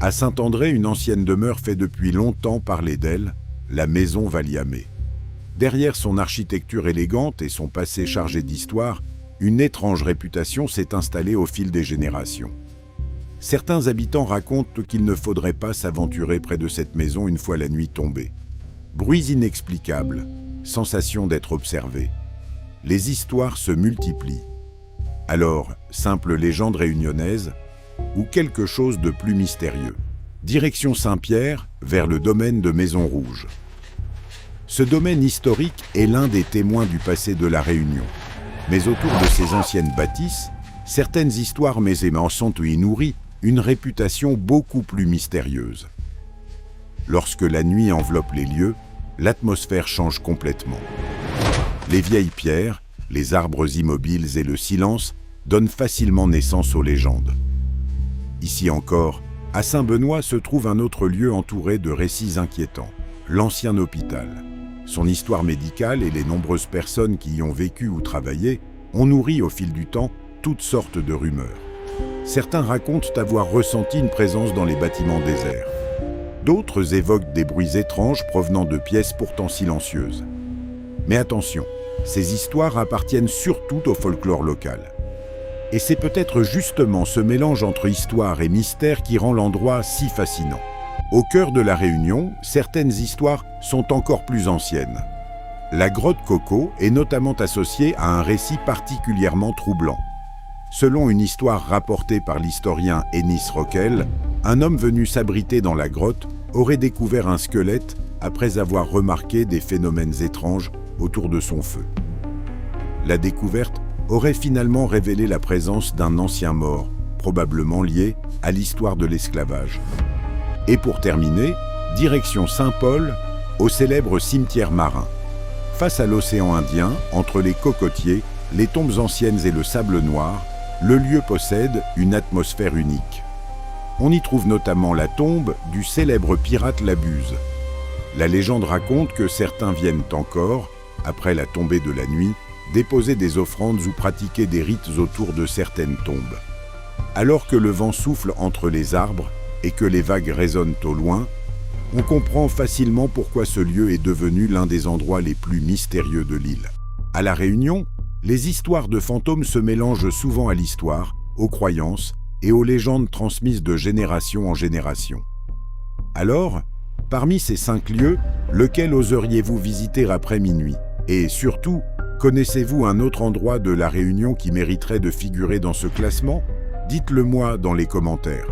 À Saint-André, une ancienne demeure fait depuis longtemps parler d'elle, la maison Valiamé. Derrière son architecture élégante et son passé chargé d'histoire, une étrange réputation s'est installée au fil des générations. Certains habitants racontent qu'il ne faudrait pas s'aventurer près de cette maison une fois la nuit tombée. Bruits inexplicables, sensation d'être observé. Les histoires se multiplient. Alors, simple légende réunionnaise ou quelque chose de plus mystérieux. Direction Saint-Pierre, vers le domaine de Maison Rouge. Ce domaine historique est l'un des témoins du passé de la Réunion. Mais autour de ces anciennes bâtisses, certaines histoires mésément sont y nourries une réputation beaucoup plus mystérieuse. Lorsque la nuit enveloppe les lieux, l'atmosphère change complètement. Les vieilles pierres, les arbres immobiles et le silence donnent facilement naissance aux légendes. Ici encore, à Saint-Benoît se trouve un autre lieu entouré de récits inquiétants, l'ancien hôpital. Son histoire médicale et les nombreuses personnes qui y ont vécu ou travaillé ont nourri au fil du temps toutes sortes de rumeurs. Certains racontent avoir ressenti une présence dans les bâtiments déserts. D'autres évoquent des bruits étranges provenant de pièces pourtant silencieuses. Mais attention, ces histoires appartiennent surtout au folklore local. Et c'est peut-être justement ce mélange entre histoire et mystère qui rend l'endroit si fascinant. Au cœur de la Réunion, certaines histoires sont encore plus anciennes. La grotte Coco est notamment associée à un récit particulièrement troublant. Selon une histoire rapportée par l'historien Ennis Rockel, un homme venu s'abriter dans la grotte aurait découvert un squelette après avoir remarqué des phénomènes étranges autour de son feu. La découverte aurait finalement révélé la présence d'un ancien mort, probablement lié à l'histoire de l'esclavage. Et pour terminer, direction Saint-Paul, au célèbre cimetière marin. Face à l'océan Indien, entre les cocotiers, les tombes anciennes et le sable noir, le lieu possède une atmosphère unique. On y trouve notamment la tombe du célèbre pirate Labuse. La légende raconte que certains viennent encore, après la tombée de la nuit, déposer des offrandes ou pratiquer des rites autour de certaines tombes. Alors que le vent souffle entre les arbres et que les vagues résonnent au loin, on comprend facilement pourquoi ce lieu est devenu l'un des endroits les plus mystérieux de l'île. À La Réunion, les histoires de fantômes se mélangent souvent à l'histoire, aux croyances et aux légendes transmises de génération en génération. Alors, parmi ces 5 lieux, lequel oseriez-vous visiter après minuit? Et surtout, connaissez-vous un autre endroit de La Réunion qui mériterait de figurer dans ce classement? Dites-le moi dans les commentaires.